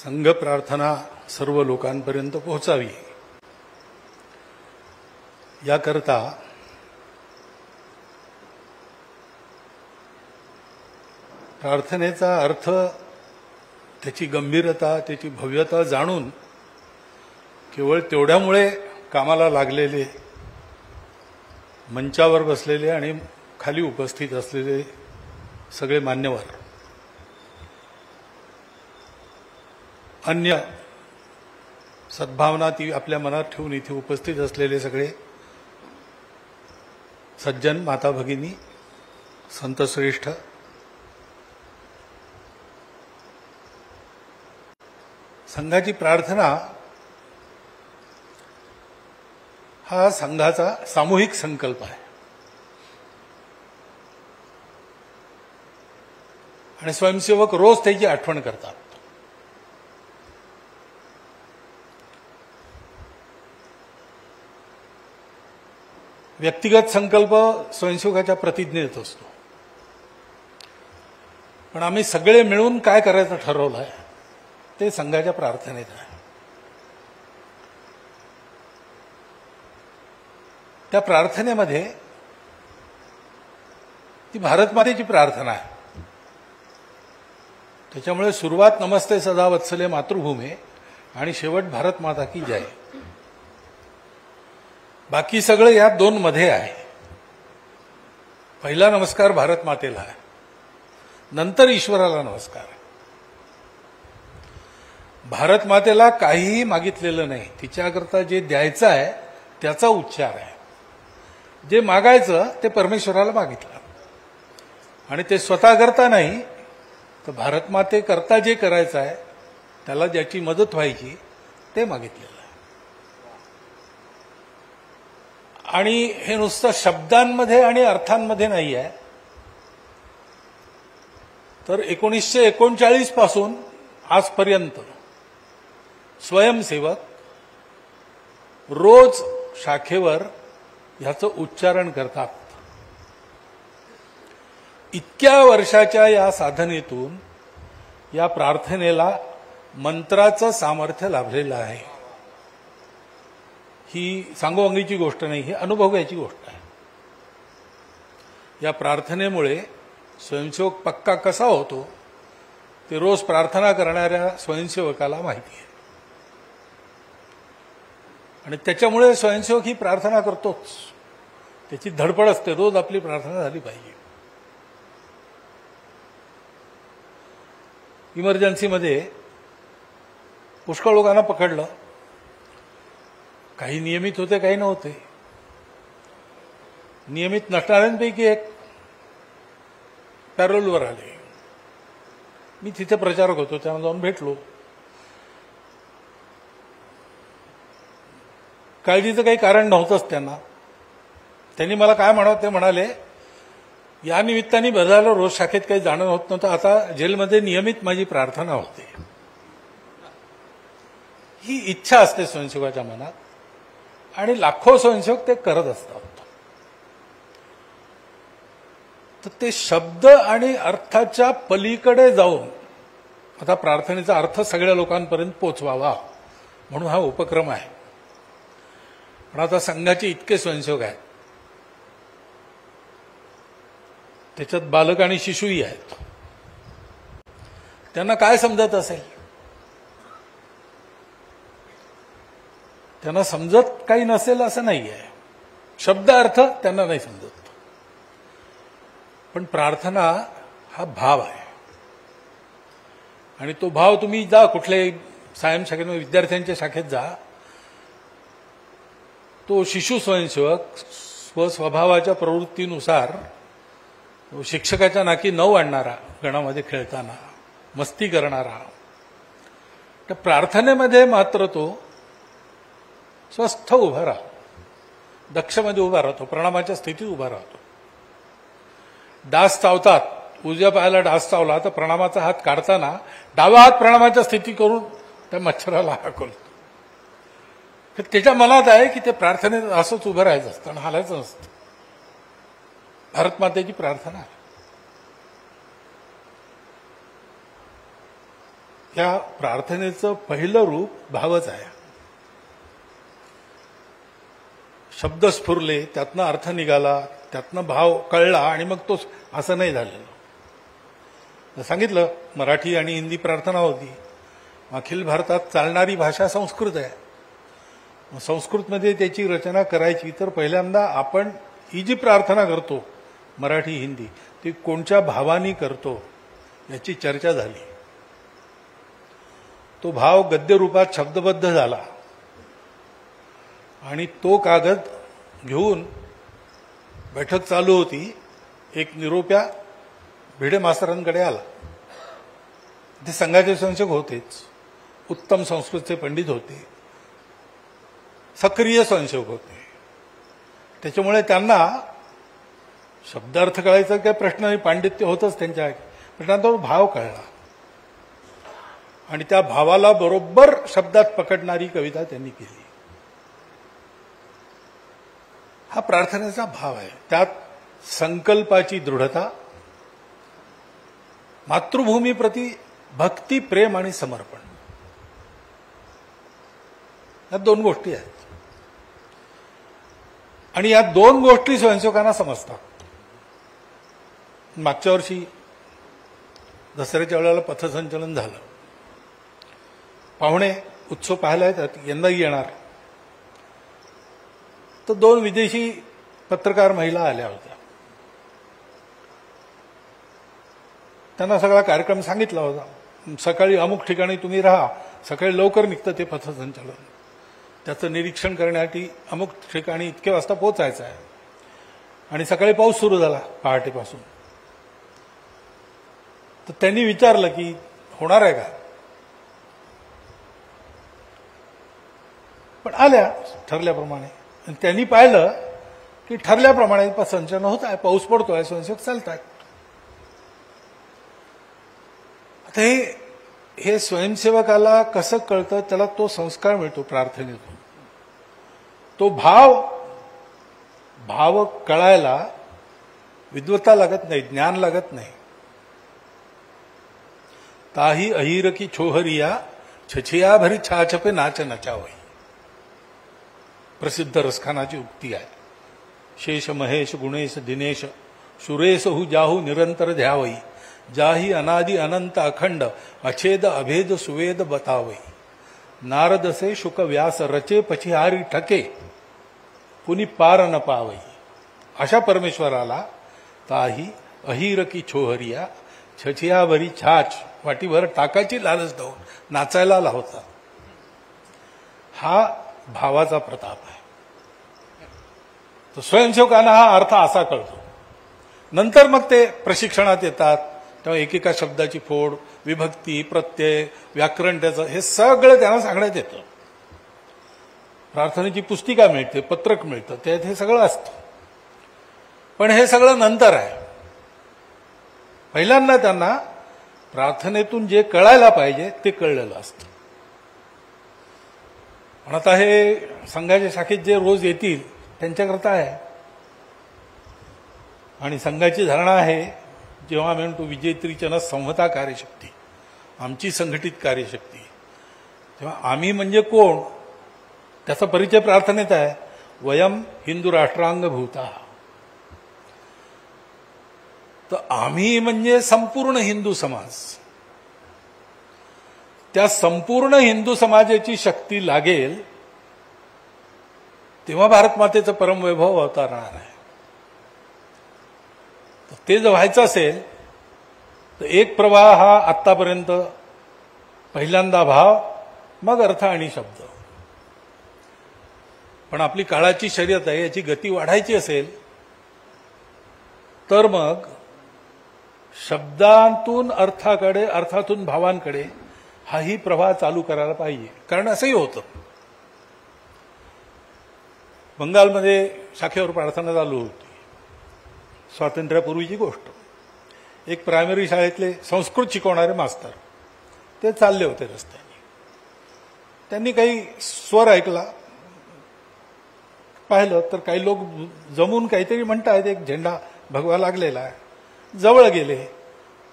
संघ प्रार्थना सर्व लोकांपर्यंत पोहोचावी याकरता प्रार्थनेचा अर्थ, त्याची गंभीरता, त्याची भव्यता जाणून केवळ तेवढ्यामुळे कामाला लागलेले, मंचावर बसलेले आणि खाली उपस्थित असलेले सगळे मान्यवर, अन्य सद्भावना ती आपल्या मनात ठेवून इथे उपस्थित असलेले सगळे सज्जन, माता भगिनी, संतश्रेष्ठ, संघाची प्रार्थना हा संघाचा सामूहिक संकल्प आहे आणि स्वयंसेवक रोज त्याची आठवण करतात. व्यक्तिगत संकल्प स्वयंसेवकाच्या प्रतिज्ञेत असतो, पण आम्ही सगळे मिळून काय करायचं ठरवलं आहे ते संघाच्या प्रार्थनेत आहे. त्या प्रार्थनेमध्ये ती भारतमातेची प्रार्थना आहे. त्याच्यामुळे सुरुवात नमस्ते सदा वत्सले मातृभूमे आणि शेवट भारत माता की जय. बाकी सगळं या दोन मध्ये आहे. पहिला नमस्कार भारत मातेला आहे, नंतर ईश्वराला नमस्कार आहे. भारत मातेला काहीही मागितलेलं नाही, तिच्याकरता जे द्यायचं आहे त्याचा उच्चार आहे. जे मागायचं ते परमेश्वराला मागितलं आणि ते स्वतः करता नाही तर भारत माते करता जे करायचं आहे त्याला ज्याची मदत व्हायची ते मागितलेलं आहे. आणि हे नुसतं शब्दांमध्ये आणि अर्थांमध्ये नाही आहे, तर 1939 पासून आजपर्यंत स्वयंसेवक रोज शाखेवर ह्याचं उच्चारण करतात. इतक्या वर्षाच्या या साधनेतून या प्रार्थनेला मंत्राचं सामर्थ्य लाभलेलं आहे. ही सांगोवांगीची गोष्ट नाही, ही अनुभवाची गोष्ट आहे. या प्रार्थनेमुळे स्वयंसेवक पक्का कसा होतो ते रोज प्रार्थना करणाऱ्या स्वयंसेवकाला माहिती आहे. आणि त्याच्यामुळे स्वयंसेवक ही प्रार्थना करतोच, त्याची धडपड असते, रोज आपली प्रार्थना झाली पाहिजे. इमर्जन्सीमध्ये पुष्कळ लोकांना पकडलं, काही नियमित होते, काही नव्हते. नियमित नसणाऱ्यांपैकी एक पॅरोलवर आले. मी तिथे प्रचारक होतो, त्यांना जाऊन भेटलो. काळजीचं काही कारण नव्हतंच त्यांना. त्यांनी मला काय म्हणावं ते म्हणाले, या निमित्ताने बदलाला रोज शाखेत काही जाणं होत नव्हतं, आता जेलमध्ये नियमित माझी प्रार्थना होते. ही इच्छा असते स्वयंसेवकाच्या मनात आणि लाखो स्वयंसेवक ते करत असतात. तर ते शब्द आणि अर्थाच्या पलीकडे जाऊन आता प्रार्थनेचा अर्थ सगळ्या लोकांपर्यंत पोचवावा म्हणून हा उपक्रम आहे. पण आता संघाचे इतके स्वयंसेवक आहेत, त्याच्यात बालक आणि शिशुही आहेत. त्यांना काय समजत असेल? त्यांना समजत काही नसेल असं नाही आहे. शब्द अर्थ त्यांना नाही समजत, पण प्रार्थना हा भाव आहे. आणि तो भाव तुम्ही जा कुठल्याही सायम शाखेत, विद्यार्थ्यांच्या शाखेत जा, तो शिशु स्वयंसेवक स्वस्वभावाच्या प्रवृत्तीनुसार शिक्षकाच्या नाकी नऊ आणणारा, गणामध्ये खेळताना मस्ती करणारा, त्या प्रार्थनेमध्ये मात्र तो स्वस्थ उभा राहतो, दक्षमध्ये उभा राहतो, प्रणामाच्या स्थितीत उभा राहतो. डास चावतात, उजव्या पायाला डास चावला तर प्रणामाचा हात काढताना डावा हात प्रणामाच्या स्थिती करून त्या मच्छराला हाकलतो. तर त्याच्या मनात आहे की ते प्रार्थनेत असंच उभं राहायचं असतं आणि हालायचं नसतं. भारतमातेची प्रार्थना. या प्रार्थनेचं पहिलं रूप भावच आहे. शब्द स्फुरले, त्यातनं अर्थ निघाला, त्यातनं भाव कळला आणि मग तो असं नाही झालेलं. सांगितलं मराठी आणि हिंदी प्रार्थना होती. अखिल भारतात चालणारी भाषा संस्कृत आहे. संस्कृतमध्ये त्याची रचना करायची तर पहिल्यांदा आपण ही जी प्रार्थना करतो मराठी हिंदी ती कोणत्या भावानी करतो याची चर्चा झाली. तो भाव गद्य रूपात शब्दबद्ध झाला आणि तो कागद घेऊन बैठक चालू होती. एक निरोप्या भिडे मास्तरांकडे आला. ते संघाचे संशक होतेच, उत्तम संस्कृतचे पंडित होते, सक्रिय संशोधक होते. त्याच्यामुळे त्यांना शब्दार्थ कळायचा काही प्रश्न नाही, पांडित्य होतच त्यांच्या, पण तो भाव कळला आणि त्या भावाला बरोबर शब्दात पकडणारी कविता त्यांनी केली. हा प्रार्थनेचा भाव आहे. त्यात संकल्पाची दृढता, मातृभूमीप्रती भक्ती, प्रेम आणि समर्पण, या दोन गोष्टी आहेत. आणि या दोन गोष्टी स्वयंसेवकांना समजतात. मागच्या वर्षी दसऱ्याच्या वेळेला पथसंचलन झालं. पाहुणे उत्सव पाहायला येतात, यंदाही येणार. तर 2 विदेशी पत्रकार महिला आल्या होत्या. त्यांना सगळा कार्यक्रम सांगितला होता. सकाळी अमुक ठिकाणी तुम्ही राहा, सकाळी लवकर निघतं ते पथसंचलन, त्याचं निरीक्षण करण्यासाठी अमुक ठिकाणी इतके वाजता पोहोचायचं आहे. आणि सकाळी पाऊस सुरू झाला पहाटेपासून. तर त्यांनी विचारलं की होणार आहे का, पण आल्या ठरल्याप्रमाणे. आणि त्यांनी पाहिलं की ठरल्याप्रमाणे संचलन होत आहे, पाऊस पडतोय, स्वयंसेवक चालत आहेत. आता हे स्वयंसेवकाला कसं कळतं, त्याला तो संस्कार मिळतो प्रार्थनेतून. तो भाव कळायला विद्वत्ता लागत नाही, ज्ञान लागत नाही. ताही अहिर की छोहरिया छछिया भरी छाछपे नाच नचावई, प्रसिद्ध रसखानाची उक्ती आहे. शेष महेश गुणेश दिनेश सुरेश हु जाहू निरंतर ध्यावई, जाही अनादि अनंत अखंड अछेद अभेद सुवेद बतावई, नारद से शुक व्यास रचे पछिहारी ठके पुनि पार न पावई. अशा परमेश्वराला ताही अहिर की छोहरिया छछियाभरी छाछ वाटीभर टाकाची लालच देऊन नाचायला लावतात. हा भावाचा प्रताप आहे. तर स्वयंसेवकांना हा अर्थ असा कळतो. नंतर मग ते प्रशिक्षणात येतात, तेव्हा एकेका शब्दाची फोड, विभक्ती, प्रत्यय, व्याकरण, त्याचं हे सगळं त्यांना सांगण्यात येतं. प्रार्थनेची पुस्तिका मिळते, पत्रक मिळतं, त्यात हे सगळं असतं. पण हे सगळं नंतर आहे. पहिल्यांदा त्यांना प्रार्थनेतून जे कळायला पाहिजे ते कळलेलं असतं. पण आता हे संघाच्या शाखेत जे रोज येतील त्यांच्याकरता आहे. आणि संघाची धारणा आहे, जेव्हा आम्ही म्हणतो विजेत्रीचन संहता कार्यशक्ती, आमची संघटित कार्यशक्ती, तेव्हा आम्ही म्हणजे कोण त्याचा परिचय प्रार्थनेत आहे. वयम हिंदू राष्ट्रांगभूता. तर आम्ही म्हणजे संपूर्ण हिंदू समाज. त्या संपूर्ण हिंदू समाजाची शक्ती लागेल तेव्हा भारत मातेचं परमवैभव अवतरणार आहे. ते जर व्हायचं असेल तर एक प्रवाह हा आत्तापर्यंत पहिल्यांदा भाव, मग अर्थ आणि शब्द. पण आपली काळाची शर्यत आहे, याची गती वाढायची असेल तर मग शब्दांतून अर्थाकडे, अर्थातून भावांकडे हाही प्रवाह चालू करायला पाहिजे. कारण असंही होतं. बंगालमध्ये शाखेवर प्रार्थना चालू होती, स्वातंत्र्यापूर्वीची गोष्ट. एक प्रायमरी शाळेतले संस्कृत शिकवणारे मास्तर ते चालले होते रस्त्याने. त्यांनी काही स्वर ऐकला, पाहिलं तर काही लोक जमून काहीतरी म्हणतायत, एक झेंडा भगवा लागलेला आहे. जवळ गेले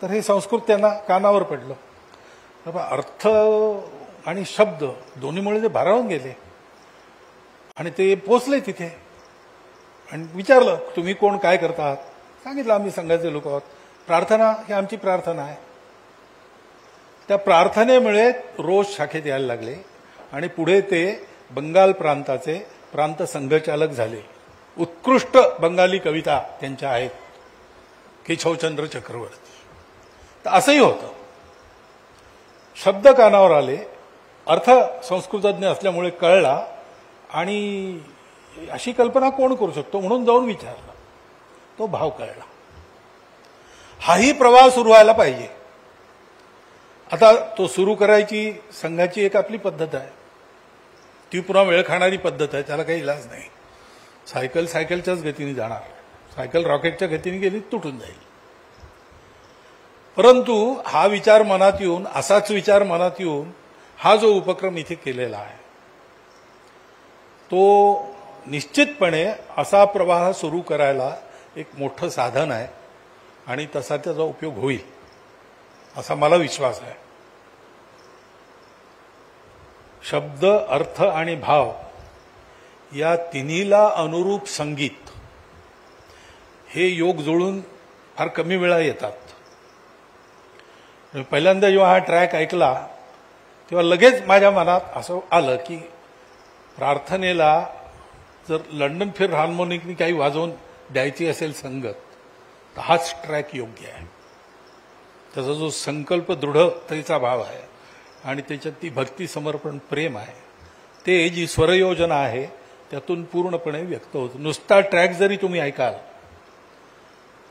तर हे संस्कृत त्यांना कानावर पडलं. बाबा अर्थ आणि शब्द दोन्हीमुळे ते भारावून गेले आणि ते पोचले तिथे आणि विचारलं तुम्ही कोण काय करतात, सांगितलं आम्ही संघाचे लोक आहोत, प्रार्थना ही आमची प्रार्थना आहे. त्या प्रार्थनेमुळे रोज शाखेत यायला लागले आणि पुढे ते बंगाल प्रांताचे प्रांत संघचालक झाले. उत्कृष्ट बंगाली कविता त्यांच्या आहेत, केशवचंद्र चक्रवर्ती. तर असंही होतं, शब्द कानावर आले, अर्थ संस्कृतज्ञ असल्यामुळे कळला आणि अशी कल्पना कोण करू शकतो म्हणून जाऊन विचारलं, तो भाव कळला. हाही प्रवाह सुरू व्हायला पाहिजे. आता तो सुरू करायची संघाची एक आपली पद्धत आहे, ती पुन्हा वेळ खाणारी पद्धत आहे, त्याला काही इलाज नाही. सायकलच्याच गतीने जाणार, सायकल रॉकेटच्या गतीने गेली तुटून जाईल. परंतु हा विचार मनात येऊन, असाच विचार मनात येऊन हा जो उपक्रम इथे केलेला आहे तो निश्चितपणे असा प्रवाह सुरू करायला एक मोठं साधन आहे आणि तसा त्याचा उपयोग होईल असा मला विश्वास आहे. शब्द, अर्थ आणि भाव या तिन्हीला अनुरूप संगीत हे योग जुळून फार कमी वेळा येतात. पहिल्यांदा जेव्हा हा ट्रॅक ऐकला तेव्हा लगेच माझ्या मनात असं आलं की प्रार्थनेला जर लंडन फिर हार्मोनिकनी काही वाजवून द्यायची असेल संगत तर हाच ट्रॅक योग्य आहे. त्याचा जो संकल्प दृढतेचा भाव आहे आणि त्याच्यात ती भक्ती, समर्पण, प्रेम आहे, ते जी स्वरयोजना आहे त्यातून पूर्णपणे व्यक्त होतं. नुसता ट्रॅक जरी तुम्ही ऐकाल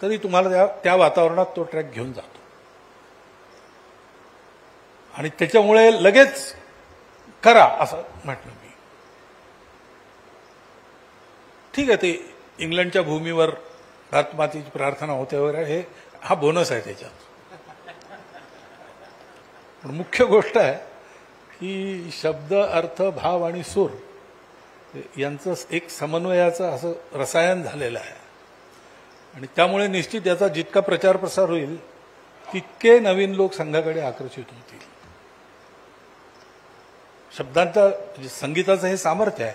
तरी तुम्हाला त्या वातावरणात तो ट्रॅक घेऊन जातो आणि त्याच्यामुळे लगेच करा असं म्हटलं मी. ठीक आहे, ते इंग्लंडच्या भूमीवर भारतमातेची प्रार्थना होते वगैरे, हा बोनस आहे त्याच्यात. पण मुख्य गोष्ट आहे की शब्द, अर्थ, भाव आणि सूर यांचं एक समन्वयाचं असं रसायन झालेलं आहे आणि त्यामुळे निश्चित याचा जितका प्रचार प्रसार होईल तितके नवीन लोक संघाकडे आकर्षित होतील. शब्दांचा, संगीताचं हे सामर्थ्य आहे.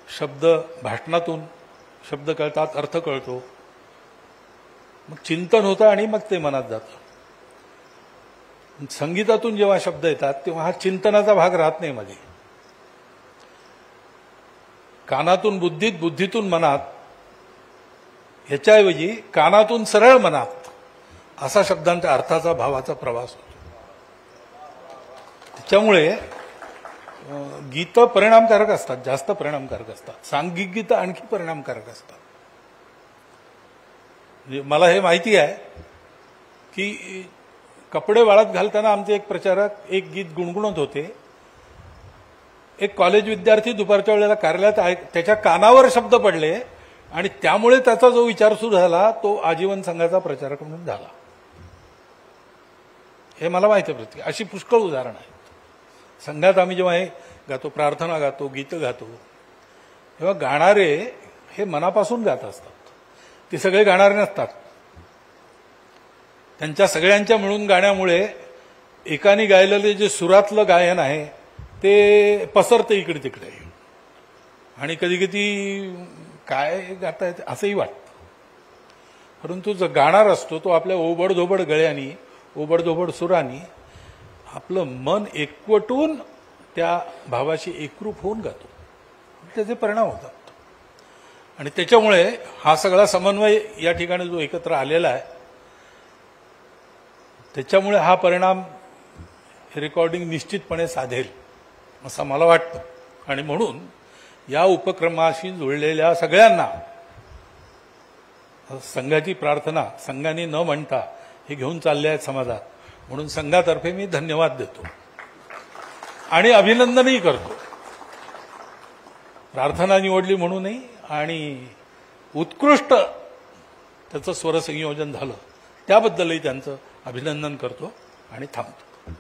शब्द भाषणातून शब्द कळतात, अर्थ कळतो, मग चिंतन होतं आणि मग ते मनात जातं. संगीतातून जेव्हा शब्द येतात तेव्हा हा चिंतनाचा भाग राहत नाही मध्ये. कानातून बुद्धीत, बुद्धीतून मनात, ह्याच्याऐवजी कानातून सरळ मनात असा शब्दांच्या अर्थाचा, भावाचा प्रवास होतो. त्याच्यामुळे गीतं परिणामकारक असतात, जास्त परिणामकारक असतात. सांघिक गीतं आणखी परिणामकारक असतात. मला हे माहिती आहे की कपडे वाळत घालताना आमचे एक प्रचारक एक गीत गुणगुणत होते. एक कॉलेज विद्यार्थी दुपारच्या वेळेला कार्यालयात त्याच्या कानावर शब्द पडले आणि त्यामुळे त्याचा जो विचार सुरू झाला तो आजीवन संघाचा प्रचारक म्हणून झाला. हे मला माहिती आहे. अशी पुष्कळ उदाहरणं आहेत. संघात आम्ही जेव्हा हे गातो, प्रार्थना गातो, गीतं गातो, तेव्हा गाणारे हे मनापासून गात असतात. ते सगळे गाणारे नसतात. त्यांच्या सगळ्यांच्या मिळून गाण्यामुळे एकाने गायलेले जे सुरातलं गायन आहे ते पसरते इकडे तिकडे आणि कधी कधी काय गाता येते असंही वाटतं. परंतु जो गाणार असतो तो आपल्या ओबडधोबड गळ्यानी, ओबडधोबड सुरानी आपलं मन एकवटून त्या भावाशी एकरूप होऊन गातो. त्याचे परिणाम होतात आणि त्याच्यामुळे हा सगळा समन्वय या ठिकाणी जो एकत्र आलेला आहे त्याच्यामुळे हा परिणाम रेकॉर्डिंग निश्चितपणे साधेल असं मला वाटतं. आणि म्हणून या उपक्रमाशी जुळलेल्या सगळ्यांना संघाची प्रार्थना संघाने न म्हणता हे घेऊन चालले आहेत समाजात, म्हणून संघातर्फे मी धन्यवाद देतो आणि अभिनंदनही करतो. प्रार्थना निवडली म्हणूनही आणि उत्कृष्ट त्याचं स्वरसंयोजन झालं त्याबद्दलही त्यांचं अभिनंदन करतो आणि थांबतो.